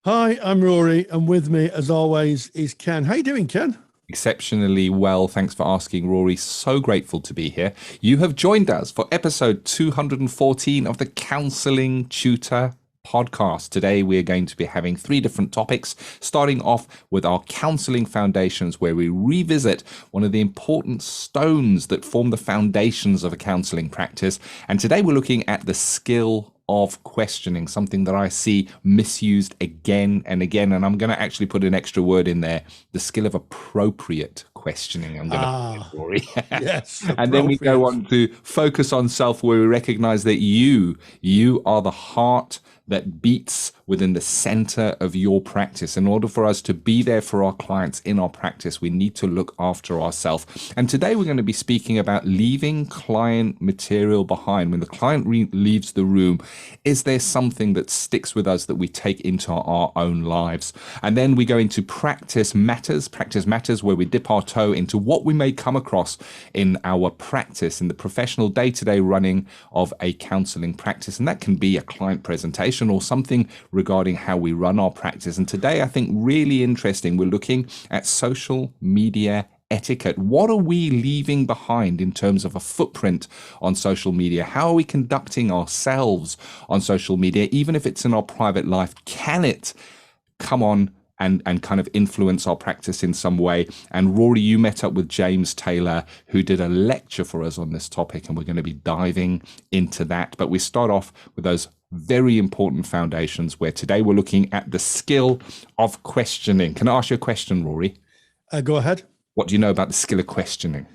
Hi, I'm Rory, and with me, as always, is Ken. How you doing, Ken? Exceptionally well. Thanks for asking, Rory. So grateful to be here. You have joined us for episode 214 of the Counselling Tutor Podcast. Today, we are going to be having three different topics, starting off with our counselling foundations, where we revisit one of the important stones that form the foundations of a counselling practice. And today, we're looking at the skill of questioning, something that I see misused again and again. And I'm going to actually put an extra word in there, the skill of appropriate questioning. I'm going to put it, Rory. Yes, And then we go appropriate. on to focus on self, where we recognize that you are the heart that beats within the center of your practice. In order for us to be there for our clients in our practice, we need to look after ourselves. And today we're going to be speaking about leaving client material behind. When the client leaves the room, is there something that sticks with us that we take into our own lives? And then we go into practice matters, where we dip our toe into what we may come across in our practice, in the professional day-to-day running of a counseling practice. And that can be a client presentation or something regarding how we run our practice. And today, I think really interesting, we're looking at social media etiquette. What are we leaving behind in terms of a footprint on social media? How are we conducting ourselves on social media? Even if it's in our private life, can it come on and kind of influence our practice in some way? And Rory, you met up with James Taylor, who did a lecture for us on this topic, and we're going to be diving into that. But we start off with those very important foundations, where today we're looking at the skill of questioning. Can I ask you a question, Rory? Go ahead. What do you know about the skill of questioning?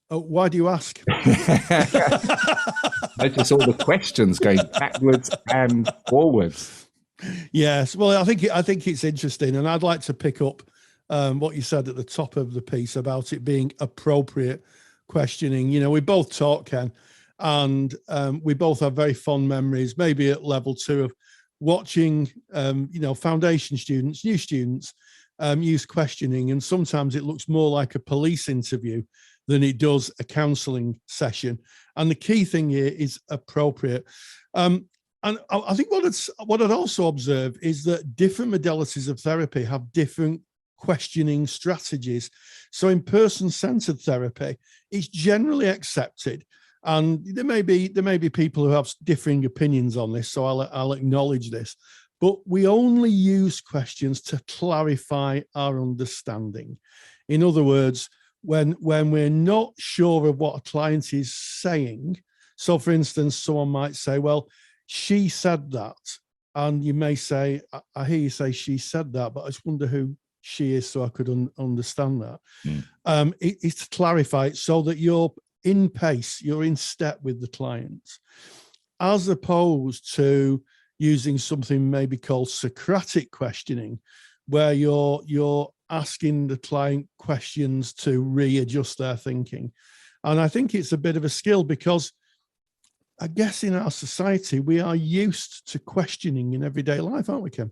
Why do you ask? Notice all the questions going backwards and forwards. Yes. Well, I think it's interesting, and I'd like to pick up what you said at the top of the piece about it being appropriate questioning. You know, we both taught, Ken, and we both have very fond memories, maybe at level 2, of watching, foundation students, new students, use questioning, and sometimes it looks more like a police interview than it does a counselling session. And the key thing here is appropriate. And I think what I'd also observe is that different modalities of therapy have different questioning strategies. So in person-centered therapy, it's generally accepted. And there may be people who have differing opinions on this, so I'll acknowledge this. But we only use questions to clarify our understanding. In other words, when we're not sure of what a client is saying, so for instance, someone might say, well, she said that, and you may say, I hear you say she said that, but I just wonder who she is so I could understand that. It's to clarify it so that you're in pace, you're in step with the client, as opposed to using something maybe called Socratic questioning, where you're asking the client questions to readjust their thinking. And I think it's a bit of a skill, because I guess in our society, we are used to questioning in everyday life, aren't we, Kim?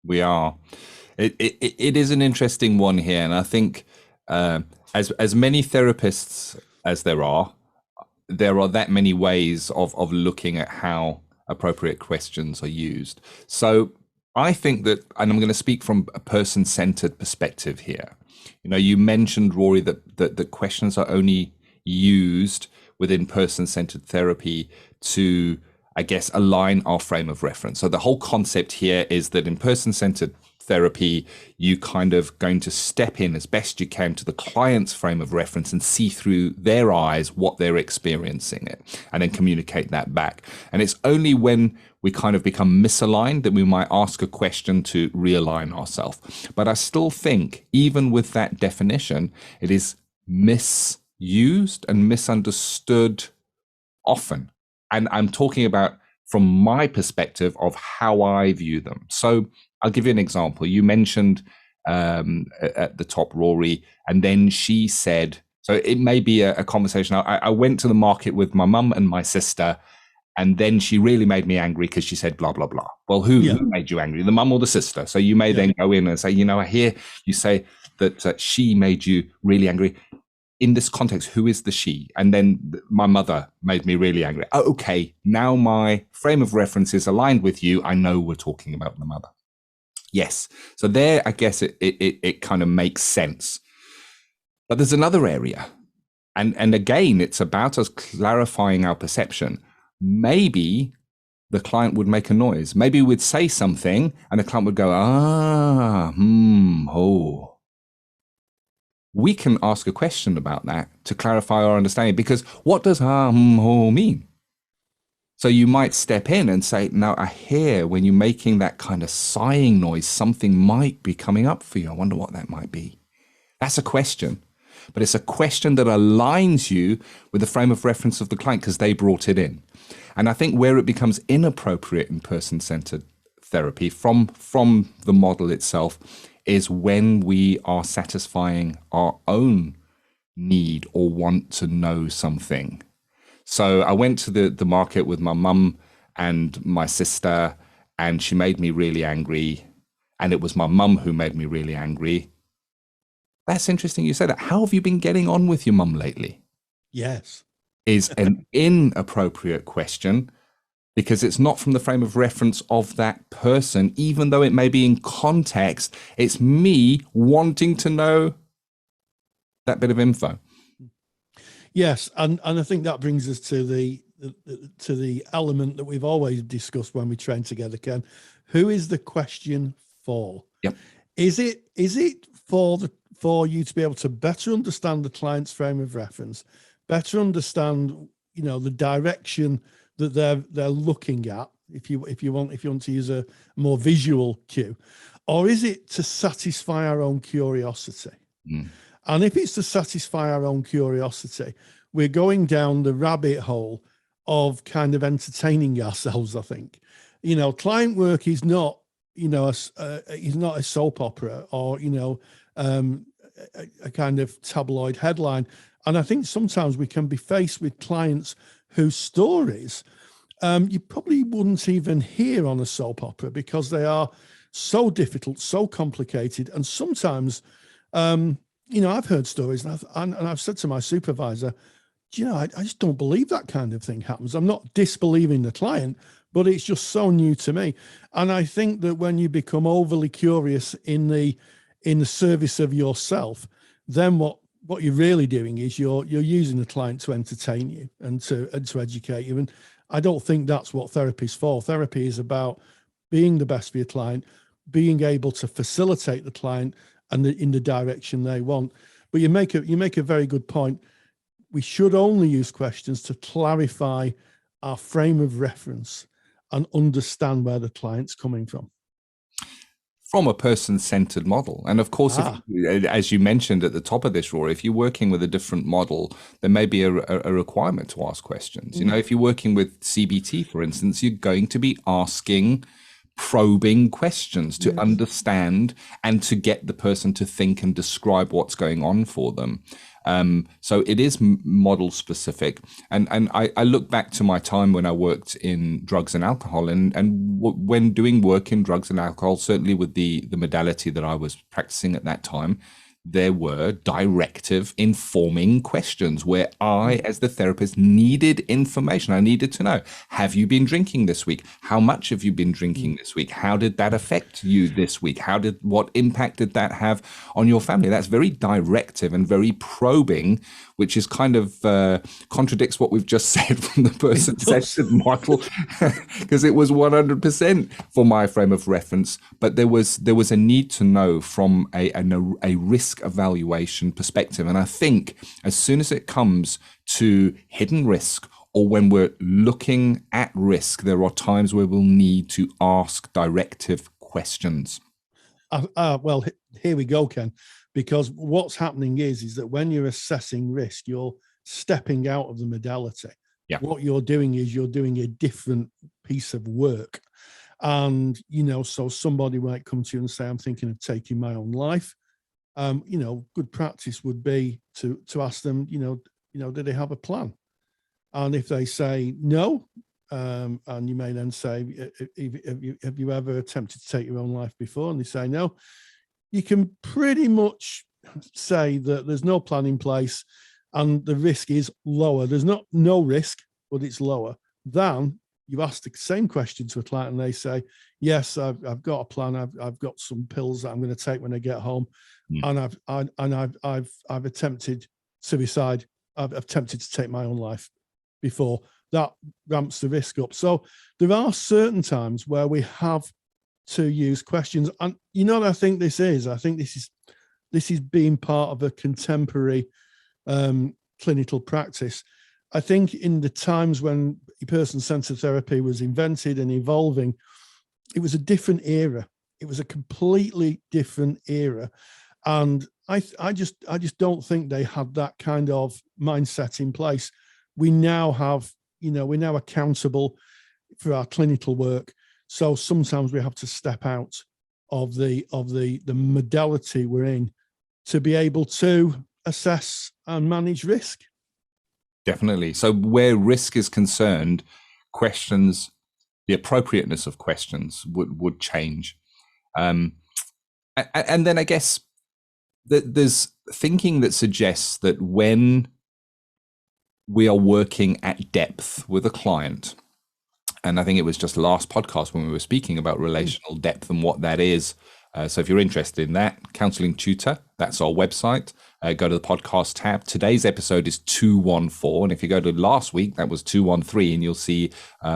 We are. It is an interesting one here. And I think as many therapists as there are that many ways of looking at how appropriate questions are used. So I think that, and I'm going to speak from a person-centered perspective here. You know, you mentioned, Rory, that questions are only used within person-centered therapy to, I guess, align our frame of reference. So the whole concept here is that in person-centered therapy, you kind of going to step in as best you can to the client's frame of reference and see through their eyes what they're experiencing it, and then communicate that back. And it's only when we kind of become misaligned that we might ask a question to realign ourselves. But I still think, even with that definition, it is misused and misunderstood often. And I'm talking about from my perspective of how I view them. So I'll give you an example. You mentioned at the top, Rory, and then she said, so it may be a conversation. I went to the market with my mum and my sister, and then she really made me angry because she said blah, blah, blah. Well, who made you angry, the mum or the sister? So you may then go in and say, you know, I hear you say that she made you really angry. In this context, who is the she? And then my mother made me really angry. Oh, okay, now my frame of reference is aligned with you. I know we're talking about the mother. Yes. So there, I guess it kind of makes sense. But there's another area. And again, it's about us clarifying our perception. Maybe the client would make a noise. Maybe we'd say something and the client would go, oh. We can ask a question about that to clarify our understanding, because what does oh mean? So you might step in and say, now I hear when you're making that kind of sighing noise, something might be coming up for you. I wonder what that might be. That's a question, but it's a question that aligns you with the frame of reference of the client because they brought it in. And I think where it becomes inappropriate in person-centered therapy from the model itself is when we are satisfying our own need or want to know something. So I went to the market with my mum and my sister, and she made me really angry. And it was my mum who made me really angry. That's interesting you said that. How have you been getting on with your mum lately? Yes. Is an inappropriate question because it's not from the frame of reference of that person, even though it may be in context. It's me wanting to know that bit of info. Yes, and I think that brings us to the element that we've always discussed when we train together, Ken. Who is the question for? Yep. Is it for you to be able to better understand the client's frame of reference, better understand, the direction that they're looking at, if you want to use a more visual cue, or is it to satisfy our own curiosity? And if it's to satisfy our own curiosity, we're going down the rabbit hole of kind of entertaining ourselves. I think, client work is not, is not a soap opera or, a kind of tabloid headline. And I think sometimes we can be faced with clients whose stories you probably wouldn't even hear on a soap opera because they are so difficult, so complicated. And sometimes, I've heard stories and I've said to my supervisor, I just don't believe that kind of thing happens. I'm not disbelieving the client, but it's just so new to me. And I think that when you become overly curious in the service of yourself, then what you're really doing is you're using the client to entertain you and to educate you. And I don't think that's what therapy is for. Therapy is about being the best for your client, being able to facilitate the client and in the direction they want. But you make a very good point. We should only use questions to clarify our frame of reference and understand where the client's coming from. From a person-centered model. And of course, as you mentioned at the top of this, Rory, if you're working with a different model, there may be a requirement to ask questions. If you're working with CBT, for instance, you're going to be asking probing questions to understand and to get the person to think and describe what's going on for them. So it is model specific. And I look back to my time when I worked in drugs and alcohol, and when doing work in drugs and alcohol, certainly with the modality that I was practicing at that time, there were directive informing questions where I, as the therapist, needed information. I needed to know, have you been drinking this week? How much have you been drinking this week? How did that affect you this week? What impact did that have on your family? That's very directive and very probing, which is kind of contradicts what we've just said from the person-centered model, because it was 100% for my frame of reference. But there was a need to know from a risk evaluation perspective. And I think as soon as it comes to hidden risk or when we're looking at risk, there are times where we'll need to ask directive questions. Well, here we go, Ken, because what's happening is that when you're assessing risk, you're stepping out of the modality. Yeah. What you're doing is you're doing a different piece of work. And, so somebody might come to you and say, I'm thinking of taking my own life. Good practice would be to ask them, do they have a plan? And if they say no, and you may then say, have you ever attempted to take your own life before? And they say no, you can pretty much say that there's no plan in place and the risk is lower. There's not no risk, but it's lower than you ask the same question to a client and they say, yes, I've got a plan. I've got some pills that I'm going to take when I get home, and I've attempted suicide. I've attempted to take my own life before. That ramps the risk up. So there are certain times where we have to use questions, and you know what I think this is. I think this is being part of a contemporary clinical practice. I think in the times when person-centered therapy was invented and evolving, it was a different era. It was a completely different era. And I just don't think they had that kind of mindset in place. We now have, we're now accountable for our clinical work. So sometimes we have to step out of the modality we're in to be able to assess and manage risk. Definitely. So where risk is concerned, questions, the appropriateness of questions would change. And then I guess there's thinking that suggests that when we are working at depth with a client, and I think it was just last podcast when we were speaking about relational depth and what that is. So if you're interested in that, Counselling Tutor, that's our website. Go to the podcast tab. Today's episode is 214. And if you go to last week, that was 213, and you'll see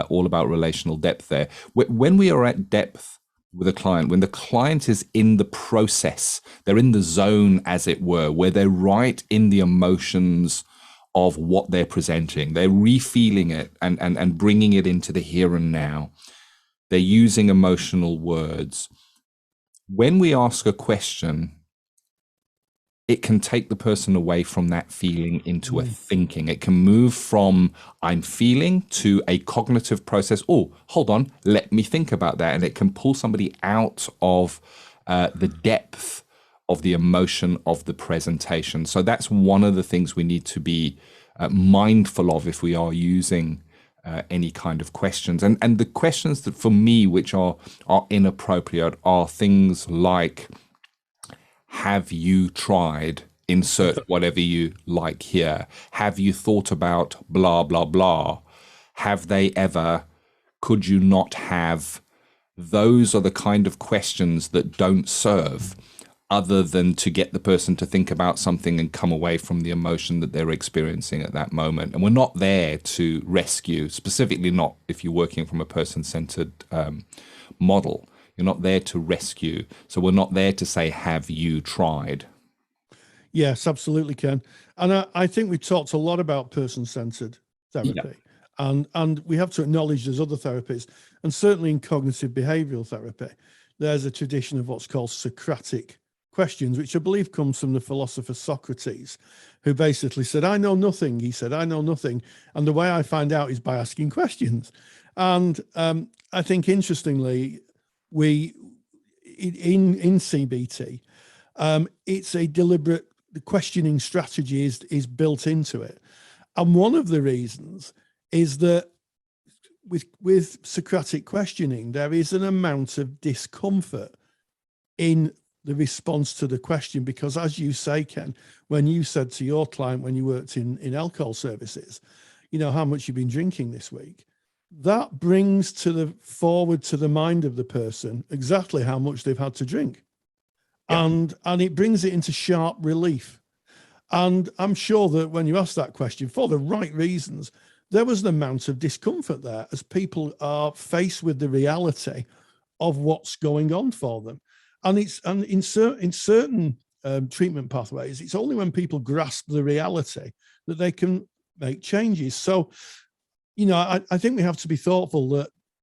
all about relational depth there. When we are at depth with a client, when the client is in the process, they're in the zone, as it were, where they're right in the emotions of what they're presenting. They're refeeling it and bringing it into the here and now. They're using emotional words. When we ask a question, it can take the person away from that feeling into a thinking. It can move from I'm feeling to a cognitive process. Oh, hold on, let me think about that. And it can pull somebody out of the depth of the emotion of the presentation. So that's one of the things we need to be mindful of if we are using any kind of questions. And the questions that for me, which are inappropriate, are things like, have you tried, insert whatever you like here? Have you thought about blah, blah, blah? Have they ever? Could you not have? Those are the kind of questions that don't serve, other than to get the person to think about something and come away from the emotion that they're experiencing at that moment. And we're not there to rescue, specifically not if you're working from a person-centered model. You're not there to rescue. So we're not there to say, have you tried? Yes, absolutely, Ken. And I think we talked a lot about person-centered therapy. Yeah. And we have to acknowledge there's other therapies. And certainly in cognitive behavioral therapy, there's a tradition of what's called Socratic questions, which I believe comes from the philosopher Socrates, who basically said, I know nothing. He said, I know nothing. And the way I find out is by asking questions. And I think, interestingly, in CBT, it's a deliberate questioning strategy is built into it. And one of the reasons is that with Socratic questioning, there is an amount of discomfort in the response to the question, because as you say, Ken, when you said to your client when you worked in alcohol services, how much you've been drinking this week, that brings forward to the mind of the person exactly how much they've had to drink. Yeah. And it brings it into sharp relief. And I'm sure that when you ask that question for the right reasons, there was an amount of discomfort there as people are faced with the reality of what's going on for them. And in certain treatment pathways, it's only when people grasp the reality that they can make changes. So, I think we have to be thoughtful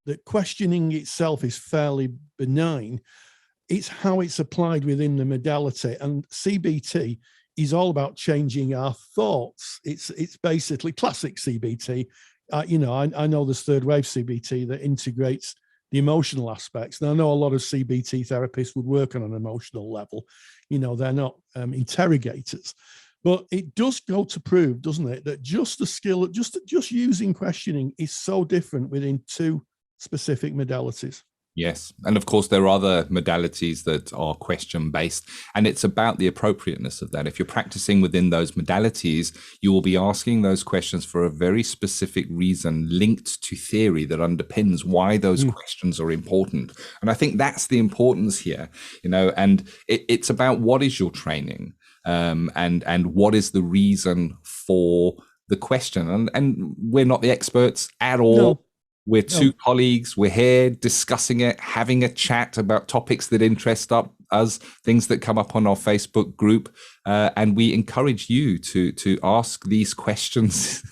that questioning itself is fairly benign. It's how it's applied within the modality. And CBT is all about changing our thoughts. It's basically classic CBT. I know there's third wave CBT that integrates the emotional aspects. And I know a lot of CBT therapists would work on an emotional level. They're not interrogators. But it does go to prove, doesn't it, that just the skill, just using questioning is so different within two specific modalities. Yes. And of course, there are other modalities that are question based, and it's about the appropriateness of that. If you're practicing within those modalities, you will be asking those questions for a very specific reason linked to theory that underpins why those questions are important. And I think that's the importance here, and it's about what is your training, and what is the reason for the question. And we're not the experts at all. No. We're two colleagues. We're here discussing it, having a chat about topics that interest us, things that come up on our Facebook group. And we encourage you to ask these questions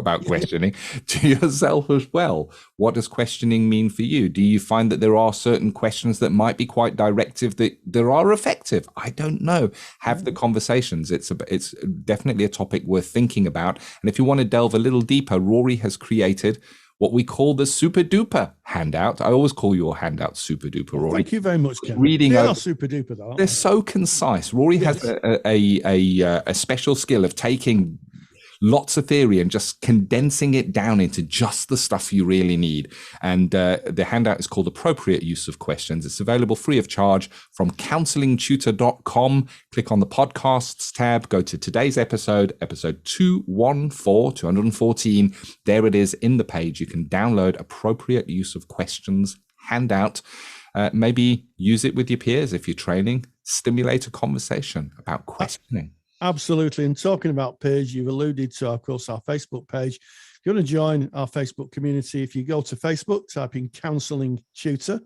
about questioning to yourself as well. What does questioning mean for you? Do you find that there are certain questions that might be quite directive that are effective? I don't know. Have the conversations. It's definitely a topic worth thinking about. And if you want to delve a little deeper, Rory has created what we call the super duper handout. I always call your handout super duper, Rory. Thank you very much, Ken. They are super duper, though. They're so concise. Rory has a special skill of taking lots of theory and just condensing it down into just the stuff you really need. And the handout is called Appropriate Use of Questions. It's available free of charge from counsellingtutor.com. Click on the podcasts tab, go to today's episode 214. There it is in the page. You can download Appropriate Use of Questions handout. Maybe use it with your peers if you're training. Stimulate a conversation about questioning. Absolutely. And talking about peers, you've alluded to, of course, our Facebook page. If you want to join our Facebook community, if you go to Facebook, type in Counselling Tutor,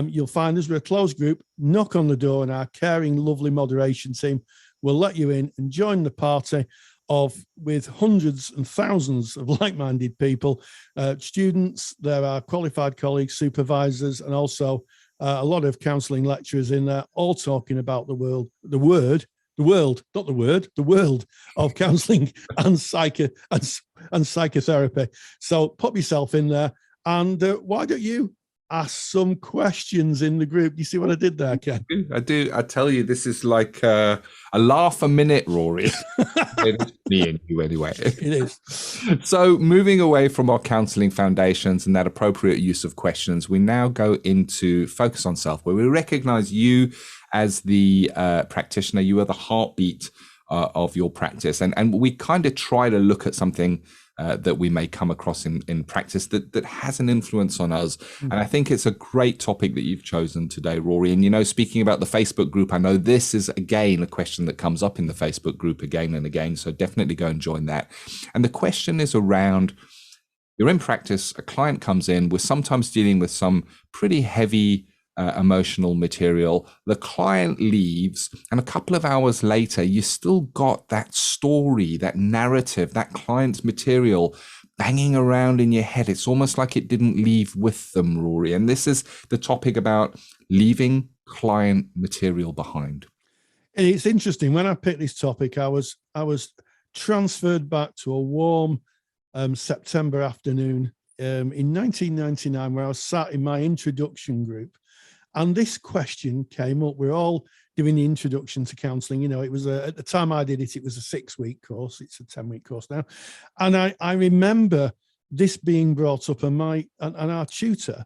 you'll find us. We're a closed group. Knock on the door and our caring, lovely moderation team will let you in and join the party with hundreds and thousands of like-minded people, students. There are qualified colleagues, supervisors, and also a lot of counselling lecturers in there, all talking about the world of counselling and psychotherapy. So pop yourself in there, and why don't you ask some questions in the group? You see what I did there, Ken? I do. I tell you, this is like a laugh a minute, Rory. Me and you, anyway. It is. So, moving away from our counselling foundations and that appropriate use of questions, we now go into focus on self, where we recognize you as the practitioner. You are the heartbeat of your practice, and we kind of try to look at something that we may come across in practice that has an influence on us. And I think it's a great topic that you've chosen today, Rory. And, speaking about the Facebook group, I know this is, again, a question that comes up in the Facebook group again and again. So definitely go and join that. And the question is around, you're in practice, a client comes in, we're sometimes dealing with some pretty heavy emotional material. The client leaves, and a couple of hours later, you still got that story, that narrative, that client's material banging around in your head. It's almost like it didn't leave with them, Rory. And this is the topic about leaving client material behind. And it's interesting. When I picked this topic, I was transferred back to a warm September afternoon in 1999, where I was sat in my introduction group. And this question came up. We're all doing the introduction to counselling. It was at the time I did it, it was a 6-week course. It's a 10-week course now. And I remember this being brought up, and our tutor,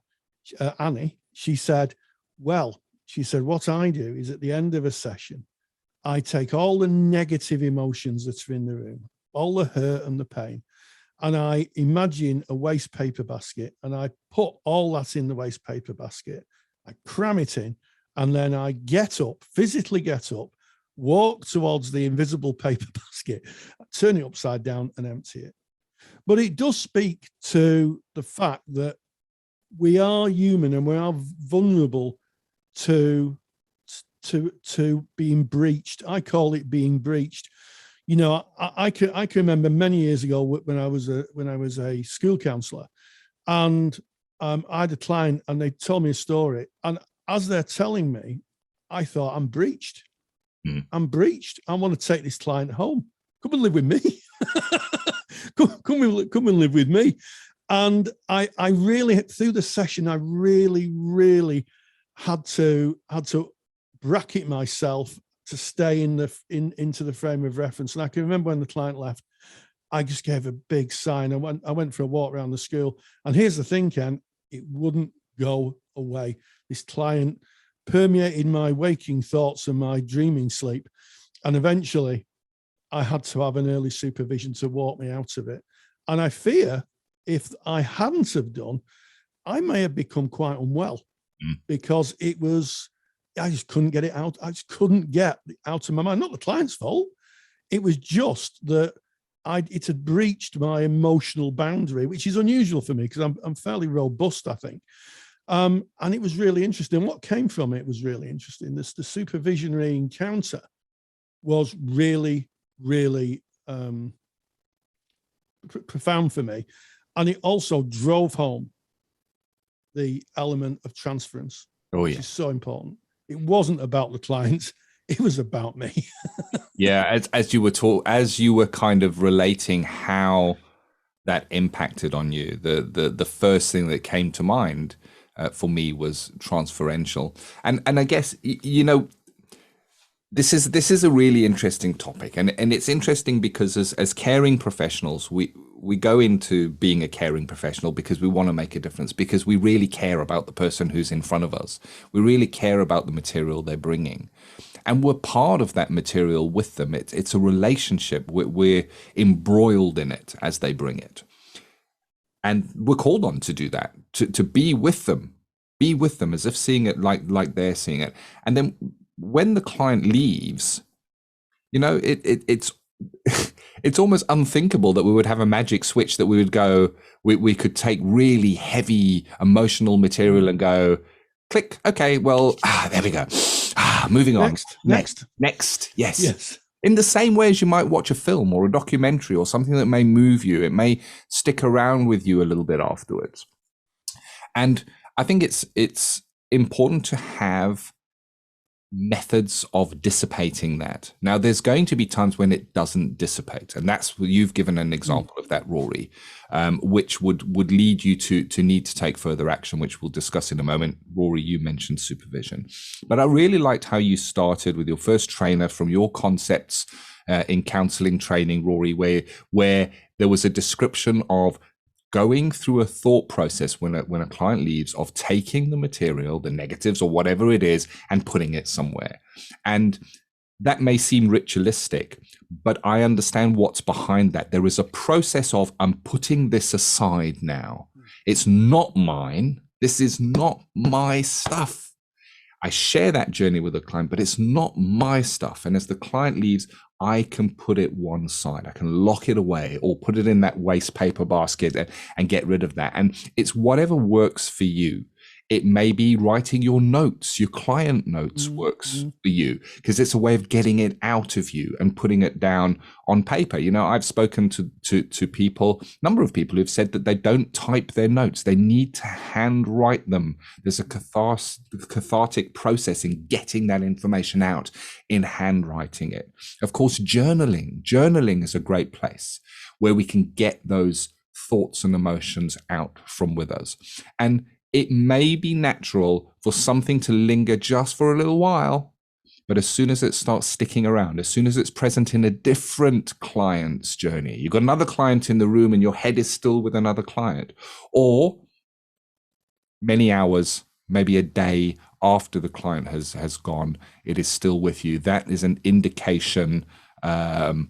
Annie, she said, what I do is at the end of a session, I take all the negative emotions that are in the room, all the hurt and the pain, and I imagine a waste paper basket, and I put all that in the waste paper basket. I cram it in, and then I physically get up, walk towards the invisible paper basket, turn it upside down and empty it. But it does speak to the fact that we are human and we are vulnerable to being breached. I call it being breached. I can remember many years ago when I was a school counsellor, and I had a client, and they told me a story. And as they're telling me, I thought, I'm breached. I'm breached. I want to take this client home. Come and live with me. come and live with me. And I really, through the session, I really, really had to bracket myself to stay into the frame of reference. And I can remember when the client left, I just gave a big sigh. I went for a walk around the school. And here's the thing, Ken, it wouldn't go away. This client permeated my waking thoughts and my dreaming sleep. And eventually I had to have an early supervision to walk me out of it. And I fear if I hadn't have done, I may have become quite unwell because I just couldn't get it out. I just couldn't get it out of my mind. Not the client's fault. It was just that it had breached my emotional boundary, which is unusual for me because I'm fairly robust, I think. And it was really interesting. What came from it was really interesting. The supervisionary encounter was really, really profound for me. And it also drove home the element of transference, which is so important. It wasn't about the clients. It was about me. Yeah. As you were kind of relating how that impacted on you, the first thing that came to mind for me was transferential. And I guess, this is a really interesting topic, and it's interesting because as caring professionals, we go into being a caring professional because we want to make a difference, because we really care about the person who's in front of us. We really care about the material they're bringing, and we're part of that material with them. It's a relationship. We're embroiled in it as they bring it, and we're called on to do that, to be with them as if seeing it like they're seeing it, and then when the client leaves, it's it's almost unthinkable that we would have a magic switch that we would go, we could take really heavy emotional material and go, click, okay, well, there we go. Moving on. Next. Yes. In the same way as you might watch a film or a documentary or something that may move you, it may stick around with you a little bit afterwards. And I think it's important to have methods of dissipating that. Now, there's going to be times when it doesn't dissipate, and that's you've given an example of that, Rory, which would lead you to need to take further action, which we'll discuss in a moment. Rory, you mentioned supervision, but I really liked how you started with your first trainer from your concepts in counselling training, Rory, where there was a description of going through a thought process when a client leaves, of taking the material, the negatives or whatever it is, and putting it somewhere. And that may seem ritualistic, but I understand what's behind that. There is a process of, I'm putting this aside now. It's not mine. This is not my stuff. I share that journey with the client, but it's not my stuff. And as the client leaves, I can put it one side. I can lock it away or put it in that waste paper basket and get rid of that. And it's whatever works for you. It may be writing your notes, your client notes works for you, because it's a way of getting it out of you and putting it down on paper. I've spoken to people, a number of people who've said that they don't type their notes. They need to handwrite them. There's a cathartic process in getting that information out, in handwriting it. Of course, journaling is a great place where we can get those thoughts and emotions out from with us. And it may be natural for something to linger just for a little while, but as soon as it starts sticking around, as soon as it's present in a different client's journey, you've got another client in the room and your head is still with another client, or many hours, maybe a day after the client has gone, it is still with you. That is an indication to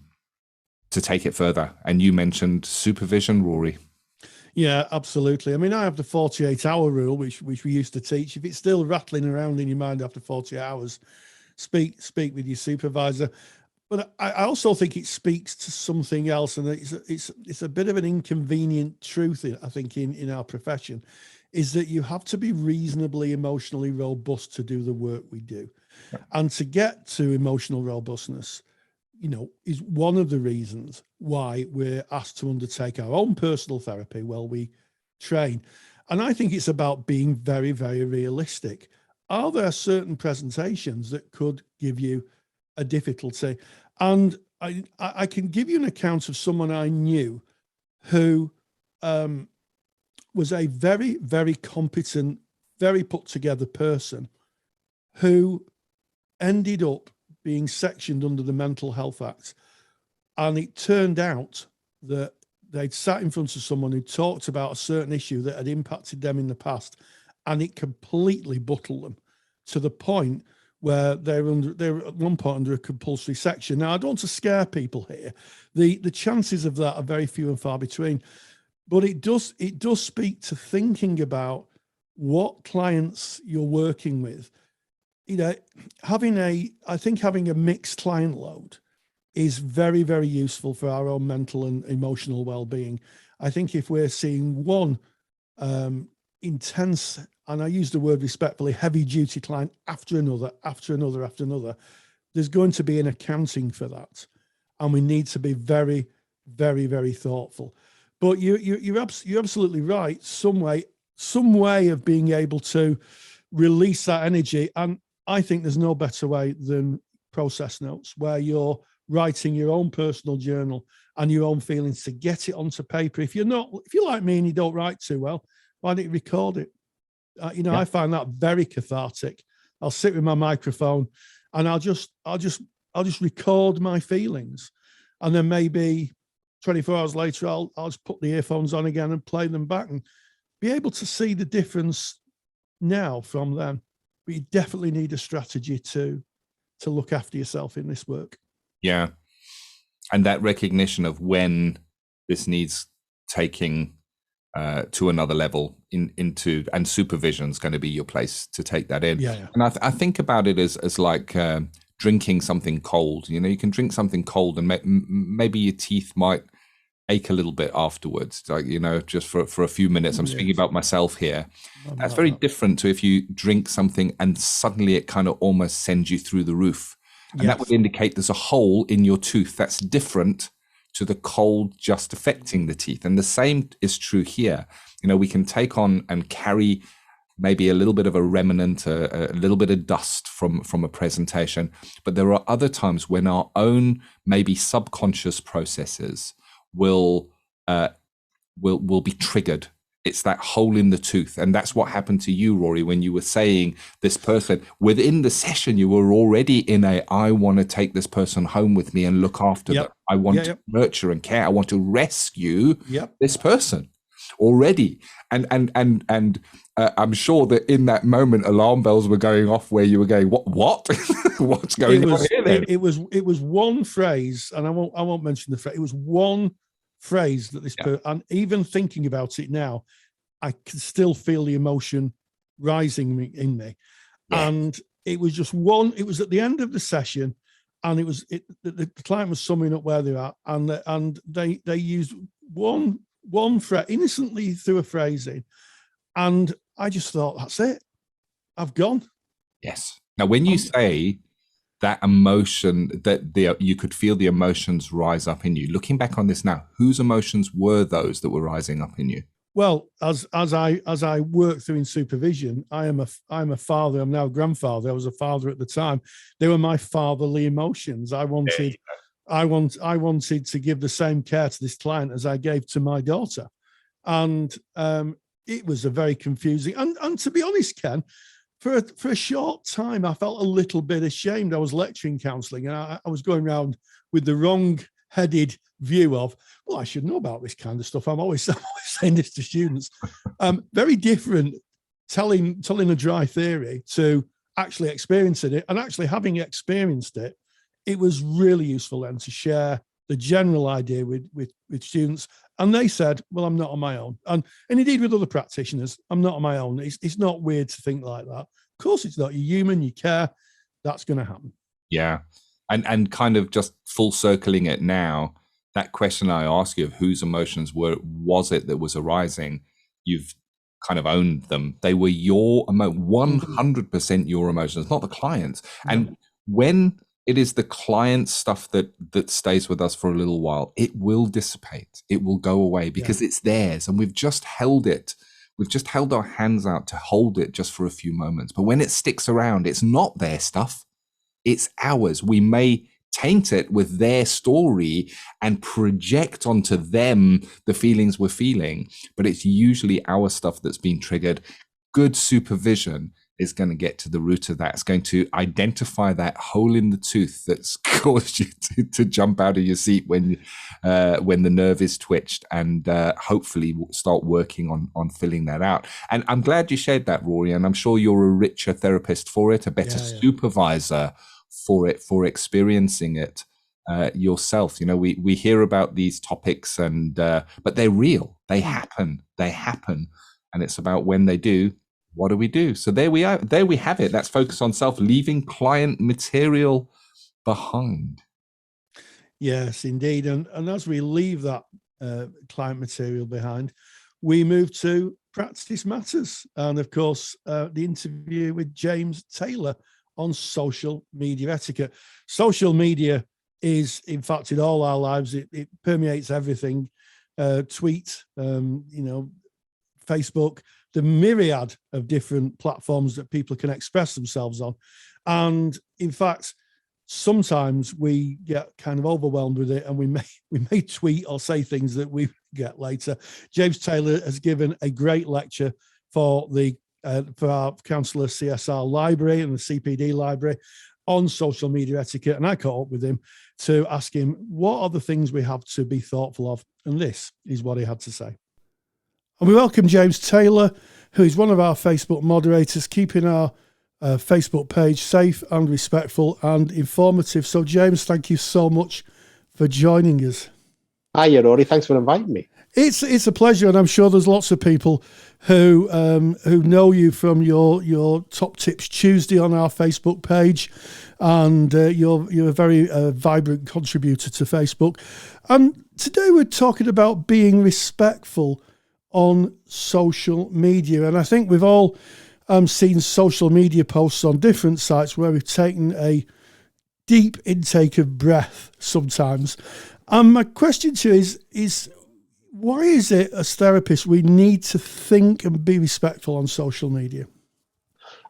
take it further. And you mentioned supervision, Rory. Yeah, absolutely. I mean, I have the 48-hour rule, which we used to teach. If it's still rattling around in your mind after 40 hours, speak with your supervisor. But I also think it speaks to something else, and it's a bit of an inconvenient truth, I think, in our profession, is that you have to be reasonably emotionally robust to do the work we do. And to get to emotional robustness, is one of the reasons why we're asked to undertake our own personal therapy while we train. And I think it's about being very, very realistic. Are there certain presentations that could give you a difficulty? And I can give you an account of someone I knew who was a very, very competent, very put together person who ended up being sectioned under the Mental Health Act. And it turned out that they'd sat in front of someone who talked about a certain issue that had impacted them in the past. and it completely bottled them to the point where they're at one point under a compulsory section. Now, I don't want to scare people here. The chances of that are very few and far between, but it does speak to thinking about what clients you're working with. You know, I think having a mixed client load is very, very useful for our own mental and emotional well-being. I think if we're seeing one intense, and I use the word respectfully, heavy duty client after another, there's going to be an accounting for that. And we need to be very, very, very thoughtful. But you're absolutely right. Some way of being able to release that energy. And I think there's no better way than process notes, where you're writing your own personal journal and your own feelings to get it onto paper. If you're like me and you don't write too well, why don't you record it? I find that very cathartic. I'll sit with my microphone and I'll just record my feelings, and then maybe 24 hours later, I'll just put the earphones on again and play them back and be able to see the difference now from then. But you definitely need a strategy to look after yourself in this work. Yeah. And that recognition of when this needs taking to another level into, and supervision is going to be your place to take that in. Yeah. And I think about it as like drinking something cold. You know, you can drink something cold and maybe your teeth might ache a little bit afterwards, like, you know, just for a few minutes. I'm speaking about myself here. That's very different to if you drink something and suddenly it kind of almost sends you through the roof. And that would indicate there's a hole in your tooth. That's different to the cold just affecting the teeth. And the same is true here. You know, we can take on and carry maybe a little bit of a remnant, a little bit of dust from a presentation. But there are other times when our own maybe subconscious processes will be triggered. It's that hole in the tooth. And that's what happened to you, Rory, when you were saying this person within the session, you were already in I want to take this person home with me and look after them. I want to nurture and care. I want to rescue this person already. And I'm sure that in that moment, alarm bells were going off where you were going, what, what's going on here then? It was one phrase, and I won't mention the phrase. It was one phrase that this person, and even thinking about it now, I can still feel the emotion rising in me. And it was just one. It was at the end of the session, and the client was summing up where they are, and they used one phrase innocently through a phrasing, and I just thought, that's it, I've gone. Yes. Now, when you say that emotion, that you could feel the emotions rise up in you. Looking back on this now, whose emotions were those that were rising up in you? Well, as I work through in supervision, I'm a father. I'm now a grandfather. I was a father at the time. They were my fatherly emotions. I wanted to give the same care to this client as I gave to my daughter, and it was a very confusing. And to be honest, Ken, for a short time, I felt a little bit ashamed. I was lecturing counselling, and I was going around with the wrong-headed view of, well, I should know about this kind of stuff. I'm always saying this to students. Very different telling a dry theory to actually experiencing it. And actually having experienced it, it was really useful then to share the general idea with students. And they said, well, I'm not on my own. And indeed with other practitioners, I'm not on my own. It's not weird to think like that. Of course it's not. You're human, you care. That's going to happen. Yeah. And kind of just full circling it now, that question I asked you of whose emotions was it that was arising, you've kind of owned them. They were your 100% your emotions, not the client's. And when it is the client stuff that stays with us for a little while, it will dissipate. It will go away because it's theirs. And we've just held it. We've just held our hands out to hold it just for a few moments. But when it sticks around, it's not their stuff. It's ours. We may taint it with their story and project onto them the feelings we're feeling, but it's usually our stuff that's been triggered. Good supervision is going to get to the root of that. It's going to identify that hole in the tooth that's caused you to jump out of your seat when the nerve is twitched, and hopefully start working on filling that out. And I'm glad you shared that, Rory, and I'm sure you're a richer therapist for it, a better supervisor for it, for experiencing it yourself. You know, we hear about these topics, and but they're real. They happen, and it's about when they do, what do we do? So there we are. There we have it. That's focus on self, leaving client material behind. Yes, indeed. And as we leave that client material behind, we move to Practice Matters. And of course, the interview with James Taylor on social media etiquette. Social media is, in fact, in all our lives, it permeates everything. Tweet, Facebook, the myriad of different platforms that people can express themselves on. And in fact, sometimes we get kind of overwhelmed with it, and we may tweet or say things that we get later. James Taylor has given a great lecture for our Counsellor CSR library and the CPD library on social media etiquette, and I caught up with him to ask him what are the things we have to be thoughtful of, and this is what he had to say. And we welcome James Taylor, who is one of our Facebook moderators, keeping our Facebook page safe and respectful and informative. So, James, thank you so much for joining us. Hi, Rory. Thanks for inviting me. It's a pleasure, and I'm sure there's lots of people who know you from your Top Tips Tuesday on our Facebook page, and you're a very vibrant contributor to Facebook. And today we're talking about being respectful on social media, and I think we've all seen social media posts on different sites where we've taken a deep intake of breath sometimes. And my question to you is why is it as therapists we need to think and be respectful on social media?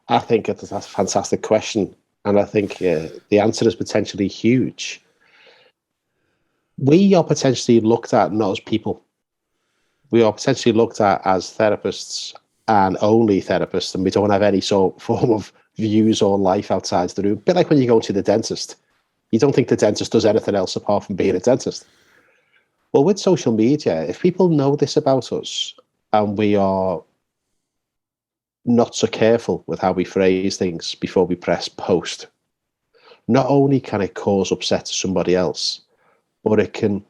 I think that's a fantastic question, and I think the answer is potentially huge. We are potentially looked at not as people. We are potentially looked at as therapists and only therapists, and we don't have any sort of form of views or life outside the room. A bit like when you go to the dentist. You don't think the dentist does anything else apart from being a dentist. Well, with social media, if people know this about us and we are not so careful with how we phrase things before we press post, not only can it cause upset to somebody else, but it can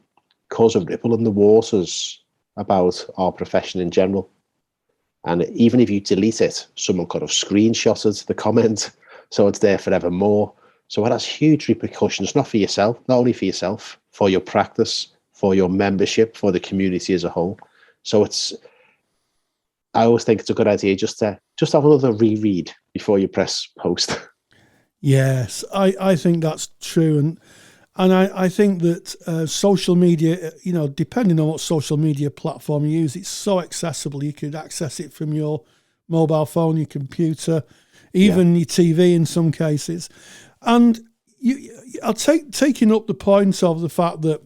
cause a ripple in the waters about our profession in general. And even if you delete it, someone could have screenshotted the comment, so it's there forevermore. So it has huge repercussions, not only for yourself, for your practice, for your membership, for the community as a whole. So I always think it's a good idea just to have another reread before you press post. Yes, I think that's true. And I think that social media, depending on what social media platform you use, it's so accessible. You could access it from your mobile phone, your computer, even your TV in some cases. And I'll taking up the point of the fact that,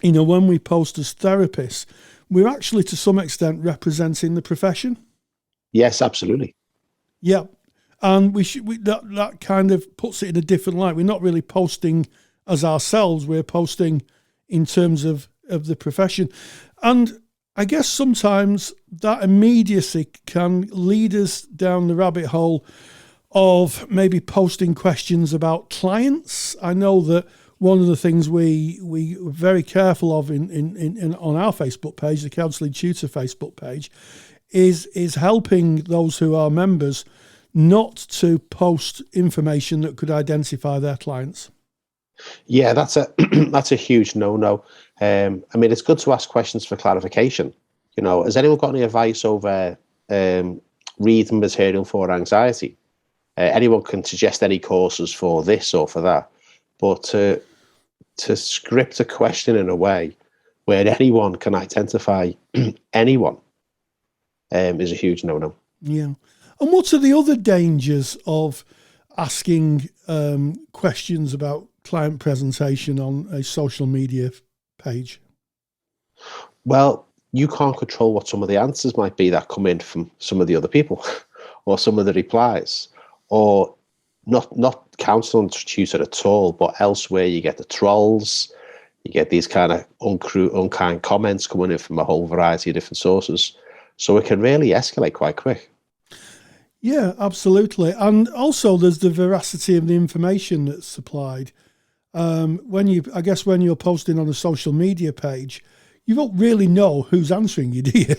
when we post as therapists, we're actually to some extent representing the profession. Yes, absolutely. Yeah. And that kind of puts it in a different light. We're not really posting as ourselves, we're posting in terms of the profession. And I guess sometimes that immediacy can lead us down the rabbit hole of maybe posting questions about clients. I know that one of the things we were very careful of in on our Facebook page, the Counselling Tutor Facebook page, is helping those who are members not to post information that could identify their clients. Yeah, that's a huge no-no. It's good to ask questions for clarification. Has anyone got any advice over reading material for anxiety? Anyone can suggest any courses for this or for that, but to script a question in a way where anyone can identify anyone is a huge no-no. Yeah. And what are the other dangers of asking questions about client presentation on a social media page? Well, you can't control what some of the answers might be that come in from some of the other people. or some of the replies, or not counselling tutor at all, but elsewhere you get the trolls, you get these kind of unkind comments coming in from a whole variety of different sources. So it can really escalate quite quick. Yeah, absolutely. And also there's the veracity of the information that's supplied. When you're posting on a social media page, you don't really know who's answering you, do you?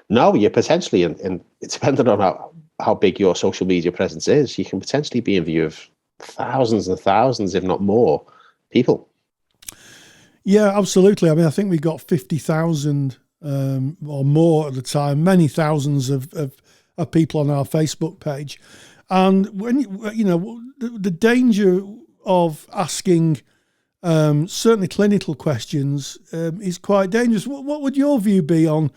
No, you're potentially, and it's dependent on how big your social media presence is, you can potentially be in view of thousands and thousands, if not more, people. Yeah, absolutely. I mean, I think we got 50,000 or more at the time, many thousands of people on our Facebook page. And when the danger of asking certainly clinical questions is quite dangerous. What would your view be on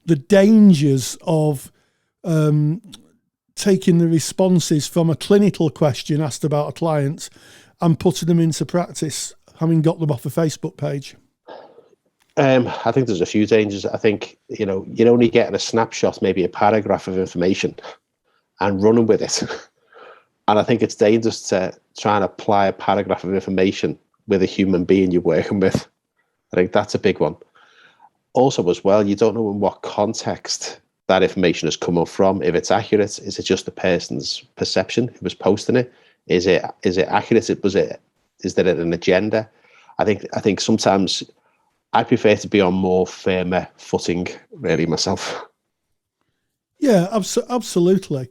the dangers of taking the responses from a clinical question asked about a client and putting them into practice, having got them off a Facebook page? I think there's a few dangers. I think, you're only getting a snapshot, maybe a paragraph of information and running with it. And I think it's dangerous to try and apply a paragraph of information with a human being you're working with. I think that's a big one. Also, as well, you don't know in what context that information is coming from. If it's accurate, is it just the person's perception who was posting it? Is it accurate? Is there an agenda? I think sometimes I prefer to be on more firmer footing, really, myself. Yeah, absolutely.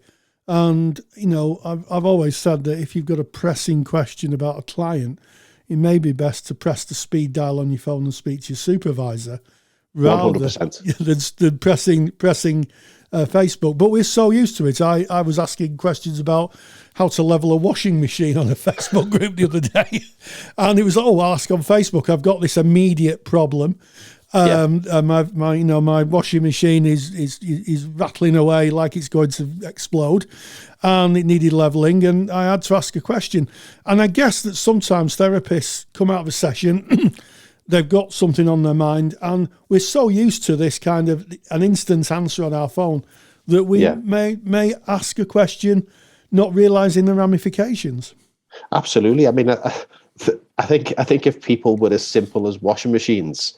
And, I've always said that if you've got a pressing question about a client, it may be best to press the speed dial on your phone and speak to your supervisor rather 100%. than pressing Facebook. But we're so used to it. I was asking questions about how to level a washing machine on a Facebook group the other day. And it was, I'll ask on Facebook, I've got this immediate problem. My washing machine is rattling away like it's going to explode, and it needed leveling, and I had to ask a question. And I guess that sometimes therapists come out of a session, they've got something on their mind, and we're so used to this kind of an instant answer on our phone that we may ask a question not realizing the ramifications. Absolutely. I mean, I think if people were as simple as washing machines,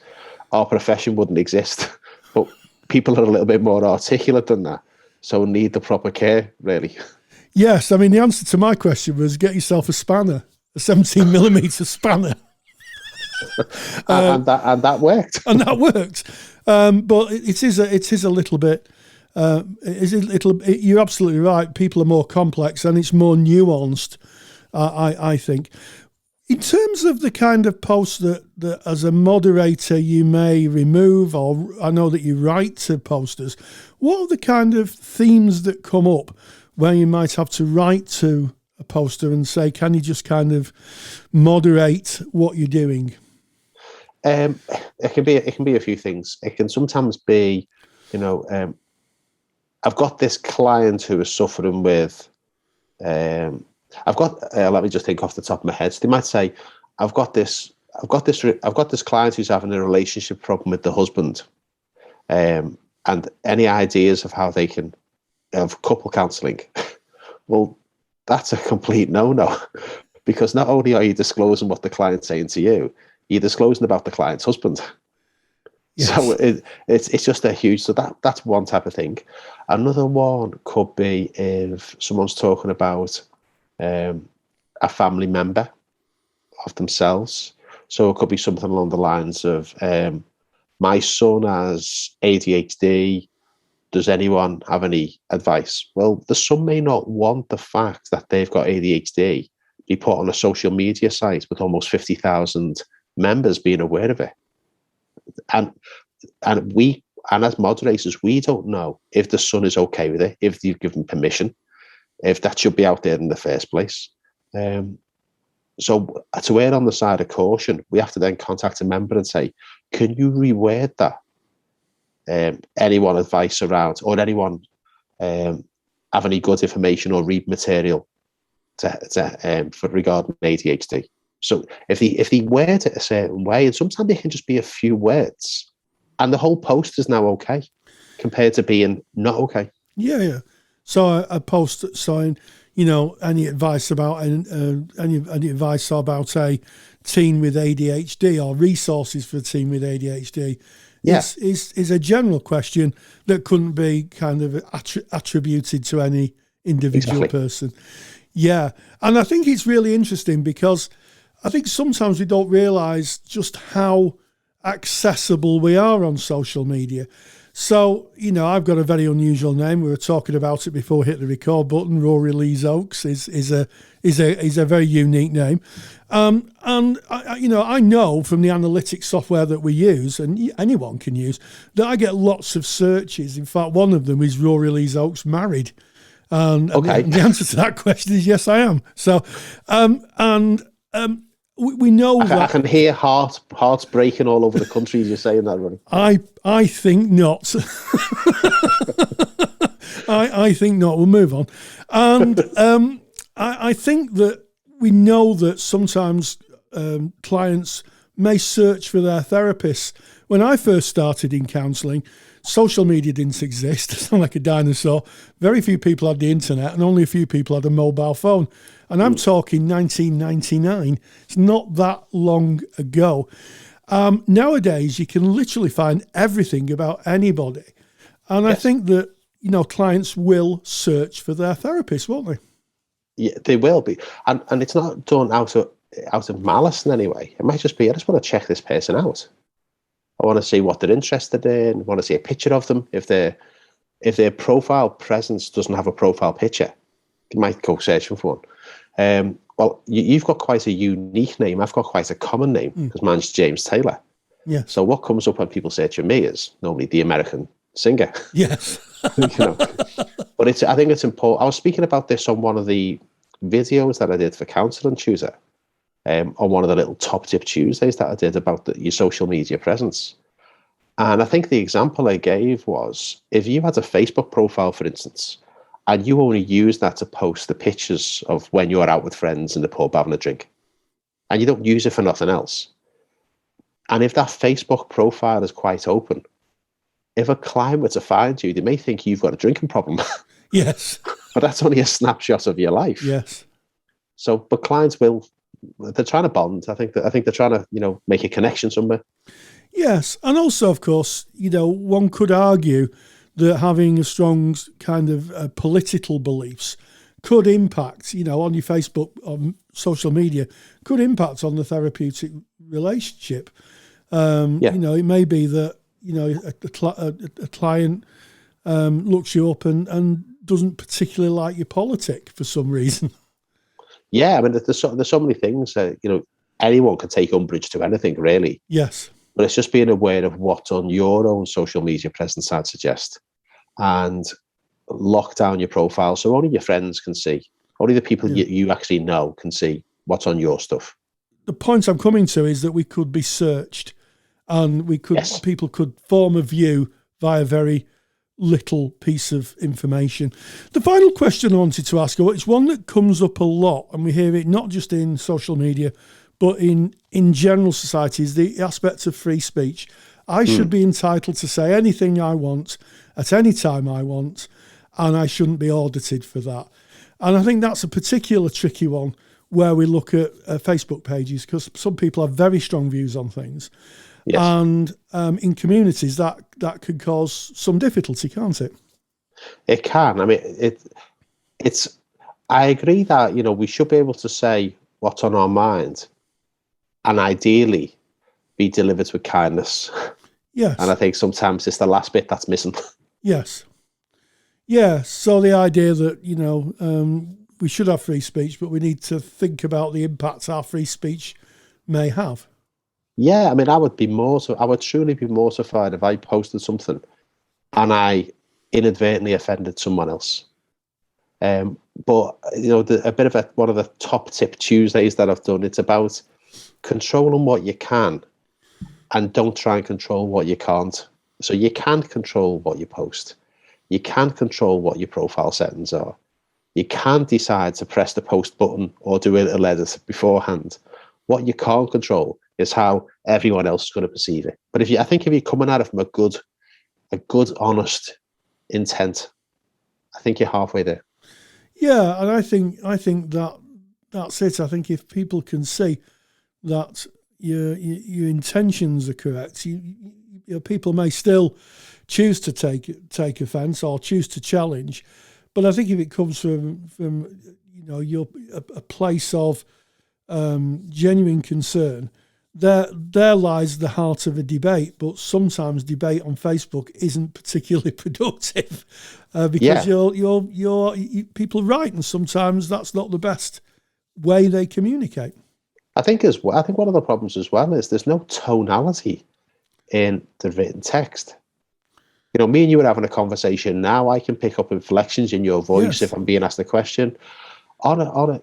our profession wouldn't exist. But people are a little bit more articulate than that, so need the proper care, really. Yes, I mean, the answer to my question was get yourself a spanner, a 17 millimeter spanner. And that worked. And that worked. But it is a little bit. You're absolutely right. People are more complex and it's more nuanced. I think. In terms of the kind of posts that as a moderator you may remove, or I know that you write to posters, what are the kind of themes that come up where you might have to write to a poster and say, can you just kind of moderate what you're doing? It can be a few things. It can sometimes be, I've got this client who is suffering with, let me just think off the top of my head. So they might say, I've got this client who's having a relationship problem with the husband, and any ideas of how they can have couple counselling. Well, that's a complete no-no, because not only are you disclosing what the client's saying to you, you're disclosing about the client's husband. Yes. So it's just a huge. So that's one type of thing. Another one could be if someone's talking about a family member of themselves. So it could be something along the lines of, my son has ADHD. Does anyone have any advice? Well, the son may not want the fact that they've got ADHD be put on a social media site with almost 50,000 members being aware of it. And as moderators, we don't know if the son is okay with it, if you've given permission, if that should be out there in the first place. So to err on the side of caution, we have to then contact a member and say, can you reword that? Anyone advice around, or anyone have any good information or read material for regarding ADHD? So if they word it a certain way, and sometimes it can just be a few words, and the whole post is now okay, compared to being not okay. Yeah. So a post saying, any advice about any advice about a teen with ADHD or resources for a teen with ADHD is a general question that couldn't be kind of attributed to any individual person. Yeah. And I think it's really interesting because I think sometimes we don't realise just how accessible we are on social media. So, I've got a very unusual name. We were talking about it before we hit the record button. Rory Lees Oakes is a very unique name. And I know from the analytics software that we use, and anyone can use, that I get lots of searches. In fact, one of them is Rory Lees Oakes married. And the answer to that question is yes, I am. So, we know that I can hear hearts breaking all over the country as you're saying that, Ronnie. I think not. I think not. We'll move on. And I think that we know that sometimes clients may search for their therapists. When I first started in counselling, social media didn't exist. I sound like a dinosaur. Very few people had the internet and only a few people had a mobile phone. And I'm talking 1999. It's not that long ago. Nowadays, you can literally find everything about anybody. And I think that, clients will search for their therapist, won't they? Yeah, they will be. And it's not done out of malice in any way. It might just be, I just want to check this person out. I want to see what they're interested in. I want to see a picture of them. If their profile presence doesn't have a profile picture, you might go searching for one. Well, you've got quite a unique name. I've got quite a common name because mine's James Taylor. Yeah. So what comes up when people search for me is normally the American singer. Yes. But I think it's important. I was speaking about this on one of the videos that I did for Counselling Tutor, on one of the little Top Tip Tuesdays that I did about your social media presence. And I think the example I gave was, if you had a Facebook profile, for instance, and you only use that to post the pictures of when you're out with friends in the pub having a drink, and you don't use it for nothing else. And if that Facebook profile is quite open, if a client were to find you, they may think you've got a drinking problem. Yes. But that's only a snapshot of your life. Yes. So, but clients they're trying to bond. I think they're trying to, make a connection somewhere. Yes. And also, of course, one could argue that having a strong kind of political beliefs could impact, on your Facebook, on social media, could impact on the therapeutic relationship. It may be that, a client looks you up and doesn't particularly like your politic for some reason. Yeah, I mean, there's so many things that, anyone can take umbrage to anything, really. Yes. But it's just being aware of what's on your own social media presence, I'd suggest. And lock down your profile so only your friends can see. Only the people you actually know can see what's on your stuff. The point I'm coming to is that we could be searched and people could form a view via very little piece of information. The final question I wanted to ask you, it's one that comes up a lot, and we hear it not just in social media, but in general society, is the aspect of free speech. I should be entitled to say anything I want at any time I want, and I shouldn't be audited for that. And I think that's a particular tricky one where we look at Facebook pages, because some people have very strong views on things. Yes. And in communities, that could cause some difficulty, can't it? It can. I mean, it's. I agree that we should be able to say what's on our mind, and ideally, be delivered with kindness. Yes. And I think sometimes it's the last bit that's missing. Yes. Yeah. So the idea that we should have free speech, but we need to think about the impact our free speech may have. Yeah, I mean, I would truly be mortified if I posted something and I inadvertently offended someone else. But a bit of one of the Top Tip Tuesdays that I've done, it's about controlling what you can and don't try and control what you can't. So you can't control what you post. You can't control what your profile settings are. You can't decide to press the post button or do a little edit beforehand. What you can't control is how everyone else is going to perceive it. But if you're coming at it from a good, honest intent, I think you're halfway there. Yeah, and I think that's it. I think if people can see that your intentions are correct, people may still choose to take offence or choose to challenge, but I think if it comes from a place of genuine concern, there lies the heart of a debate. But sometimes debate on Facebook isn't particularly productive because you're people write, and sometimes that's not the best way they communicate. I think one of the problems as well is there's no tonality in the written text. Me and you are having a conversation now. I can pick up inflections in your voice if I'm being asked a question. On a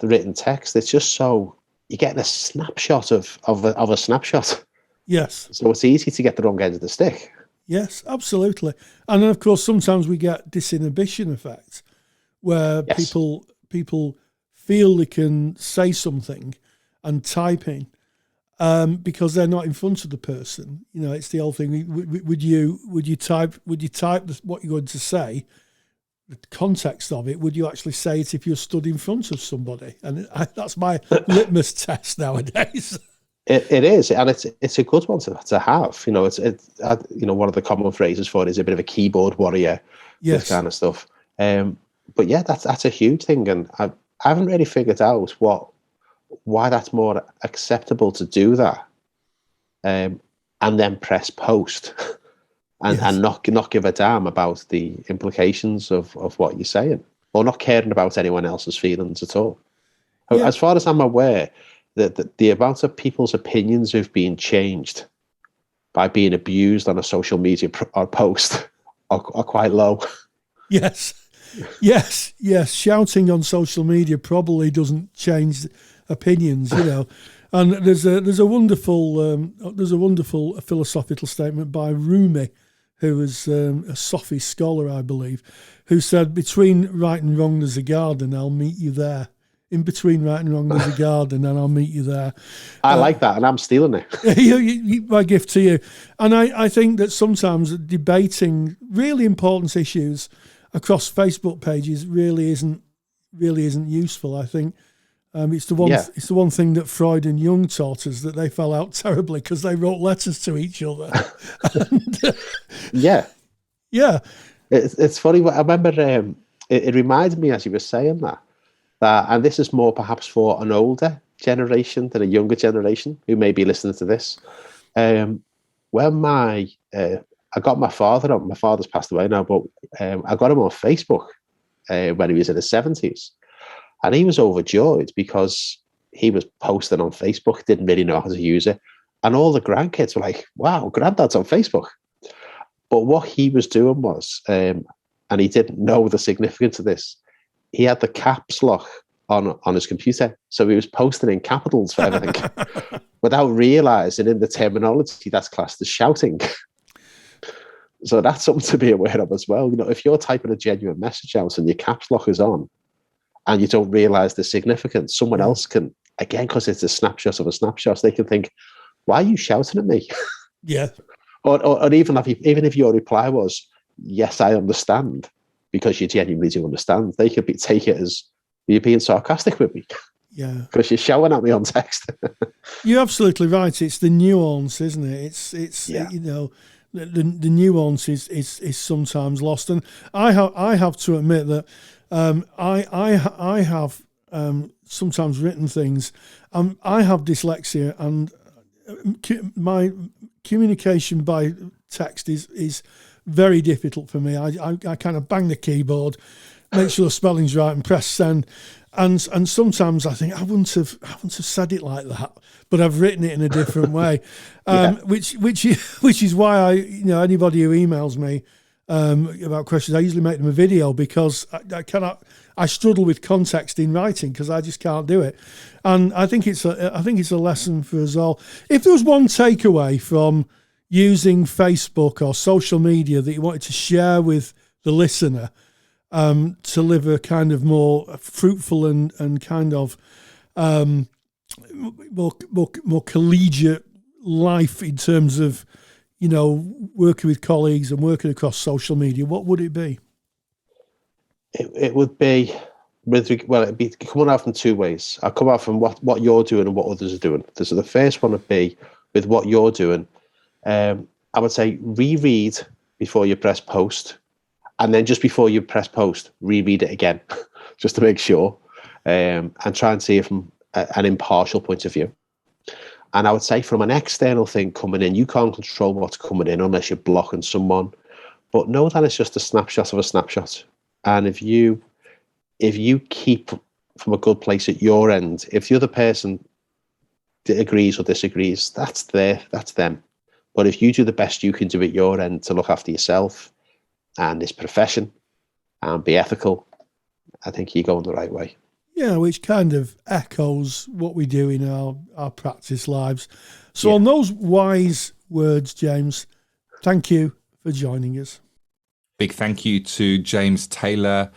written text, it's just so you're getting a snapshot of a snapshot. Yes. So it's easy to get the wrong end of the stick. Yes, absolutely. And then, of course, sometimes we get disinhibition effect where people feel they can say something and type in because they're not in front of the person. It's the old thing. Would you type what you're going to say, the context of it? Would you actually say it if you're stood in front of somebody? And that's my litmus test nowadays. It is, and it's a good one to have. One of the common phrases for it is a bit of a keyboard warrior. Yes. This kind of stuff. But yeah, that's a huge thing, and I haven't really figured out why that's more acceptable to do that, and then press post, and not give a damn about the implications of what you're saying, or not caring about anyone else's feelings at all. Yeah. As far as I'm aware, the amount of people's opinions who've been changed by being abused on a social media or post are quite low. Yes. Shouting on social media probably doesn't change opinions, And there's a wonderful philosophical statement by Rumi, who was a Sufi scholar, I believe, who said, "Between right and wrong there's a garden. I'll meet you there. In between right and wrong there's a garden, and I'll meet you there." I like that, and I'm stealing it. My gift to you. And I think that sometimes debating really important issues across Facebook pages really isn't useful. I think it's the one thing that Freud and Jung taught us, that they fell out terribly because they wrote letters to each other. Yeah. It's funny. I remember it reminded me as you were saying that, and this is more perhaps for an older generation than a younger generation who may be listening to this. When I got my father on. My father's passed away now, but I got him on Facebook when he was in his 70s. And he was overjoyed because he was posting on Facebook, didn't really know how to use it. And all the grandkids were like, wow, granddad's on Facebook. But what he was doing was, and he didn't know the significance of this, he had the caps lock on his computer. So he was posting in capitals for everything without realizing in the terminology that's classed as shouting. So that's something to be aware of as well. If you're typing a genuine message out and your caps lock is on and you don't realize the significance, someone else can, again, because it's a snapshot of a snapshot, they can think, why are you shouting at me? Yeah. Or even if your reply was, yes, I understand, because you genuinely do understand, they could take it as you're being sarcastic with me. Yeah. Because you're shouting at me on text. You're absolutely right. It's the nuance, isn't it? It's the nuance is sometimes lost, and I have to admit that I have sometimes written things. I have dyslexia, and my communication by text is very difficult for me. I kind of bang the keyboard, make sure the spelling's right, and press send. And sometimes I think I wouldn't have said it like that, but I've written it in a different way, which is why anybody who emails me about questions, I usually make them a video, because I struggle with context in writing because I just can't do it. And I think it's a lesson for us all. If there was one takeaway from using Facebook or social media that you wanted to share with the listener, to live a kind of more fruitful and kind of more collegiate life in terms of, working with colleagues and working across social media, what would it be? It would be it'd be coming out from two ways. I'll come out from what you're doing and what others are doing. So the first one would be with what you're doing. I would say reread before you press post, and then just before you press post, reread it again, just to make sure, and try and see it from an impartial point of view. And I would say from an external thing coming in, you can't control what's coming in unless you're blocking someone. But know that it's just a snapshot of a snapshot. And if you keep from a good place at your end, if the other person agrees or disagrees, that's them. But if you do the best you can do at your end to look after yourself and this profession and be ethical, I think you're going the right way. Yeah, which kind of echoes what we do in our practice lives. So on those wise words, James, thank you for joining us. Big thank you to James Taylor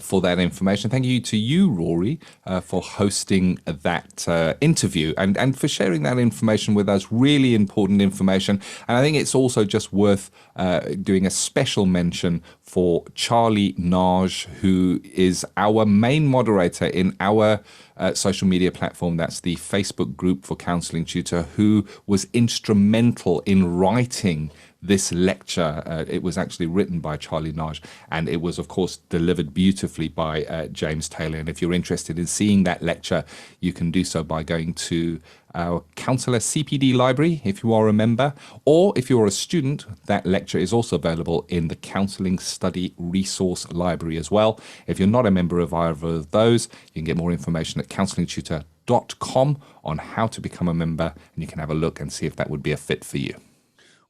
for that information. Thank you to you, Rory, for hosting that interview and for sharing that information with us. Really important information. And I think it's also just worth doing a special mention for Charlie Nage, who is our main moderator in our social media platform. That's the Facebook group for Counselling Tutor, who was instrumental in writing this lecture. It was actually written by Charlie Nage, and it was, of course, delivered beautifully by James Taylor. And if you're interested in seeing that lecture, you can do so by going to our Counsellor CPD library, if you are a member, or if you're a student, that lecture is also available in the Counselling Study Resource Library as well. If you're not a member of either of those, you can get more information at counsellingtutor.com on how to become a member, and you can have a look and see if that would be a fit for you.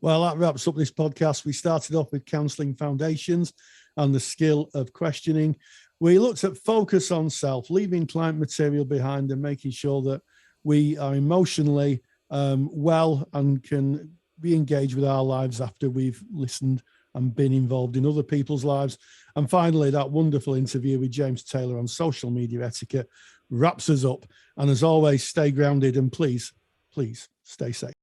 Well, that wraps up this podcast. We started off with counselling foundations and the skill of questioning. We looked at focus on self, leaving client material behind and making sure that we are emotionally well and can be engaged with our lives after we've listened and been involved in other people's lives. And finally, that wonderful interview with James Taylor on social media etiquette wraps us up. And as always, stay grounded and please stay safe.